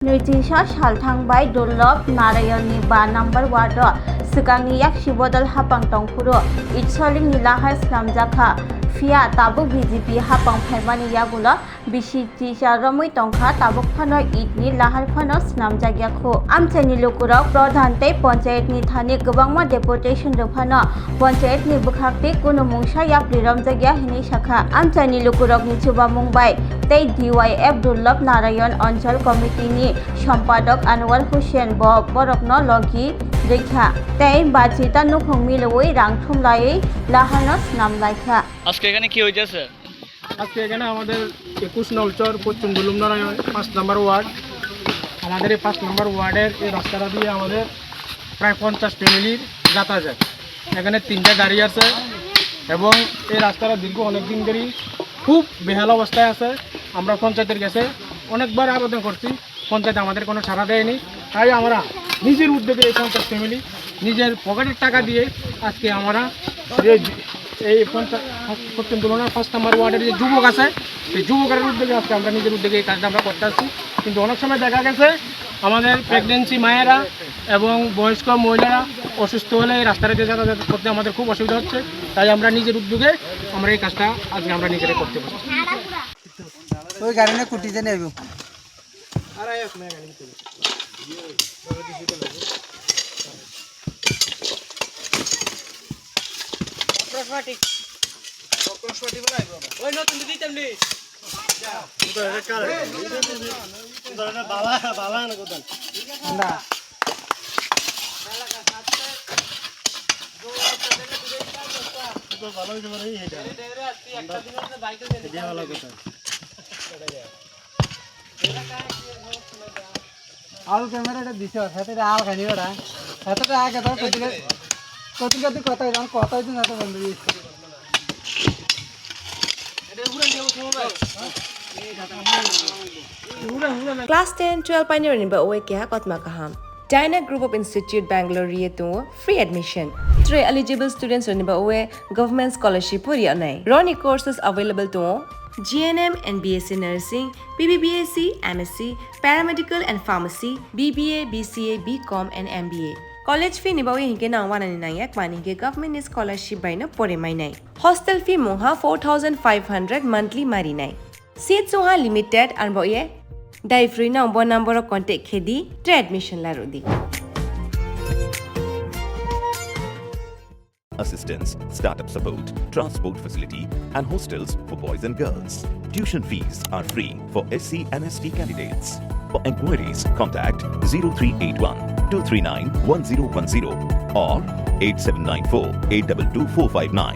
Nirtisha Shalthangbai Dolab Narayan ni 5 number ward Sakni yak Shibodal hapang tongpuro Itsoling nilahar Swrangchati Fia tabuk BJP hapang phaimani yagula Bishitisha Ramui tongkha tabuk phano itni lahar phano Swrangchati yakho Amchaio ni lukurok pradhan tei panchayat ni thani gobangma deputation rophano panchayat ni bukhakti kuno mungsa yak liramjagya hini shakha Amchaio ni lukurok ni chuba mungbai tei DYFI Dolab Narayan Anchal Committee ni সম্পাদক আনোয়ার হোসেন বরকনো লগি রেখা তাই বাজিতা নুখং মিলওই রাংথুমলাই লাহানস নাম লাইখা আজকে এখানে কি হইতেছে আজকে এখানে আমাদের 21 নলচর পশ্চিম দুলুম নারায়ণ 5 নম্বর ওয়ার্ড আমাদের এই 5 নম্বর ওয়ার্ডের এই রাস্তাটা দিয়ে আমাদের প্রায় 50 ফ্যামিলির যাতায়াত এখানে 3টা গাড়ি আছে এবং এই রাস্তাটা দীর্ঘ অনেক দিন ধরে খুব বেহাল অবস্থায় আছে আমরা পঞ্চায়েতের কাছে অনেকবার আবেদন করছি পঞ্চায়েত আমাদের কোনো সাড়া দেয়নি তাই আমরা নিজের উদ্যোগে এই 50 ফ্যামিলি নিজের পকেটের টাকা দিয়ে আজকে আমরা এই পশ্চিম দুলনার 5 নম্বর ওয়ার্ডের যে যুবক আছে সেই যুবকের উদ্যোগে আজকে আমরা নিজের উদ্যোগে এই কাজটা আমরা করতে আসছি কিন্তু অনেক সময় দেখা গেছে আমাদের প্রেগনেন্সি মায়েরা এবং বয়স্ক মহিলারা অসুস্থ হলে এই রাস্তাটা দিয়ে যাতায়াত করতে আমাদের খুব অসুবিধা হচ্ছে তাই আমরা নিজের উদ্যোগে আমরা এই কাজটা আজকে আমরা নিজেরাই করতে পারছি ওই গাড়ি না কুটিতে নেব আল ক্যামেরাটা দিছ সাথে আল খানি ওটা সাথে আগে তো কত কথা জান কথা দিন না তো বন্ধু Class 10, 12 pioneering ba oe kya kotma kaham. Dyna Group of Institute Bangalore to free admission. 3 eligible students on ba oe government scholarship puri anai. Roni courses available to GNM and BSc Nursing, BBBSc, MSc, Paramedical and Pharmacy, BBA, BCA, BCom and MBA. College fee ni ba oe hinke na 199 yak mani ke government scholarship by na pore mai nai. Hostel fee moha 4500 monthly mari nai. Seats oha limited and ba oe dai free na number of contact khedi tre admission la rodi. Assistance, startup support, transport facility and hostels for boys and girls. Tuition fees are free for SC and ST candidates. For enquiries, contact 0381 239 1010 or 8794 822 459.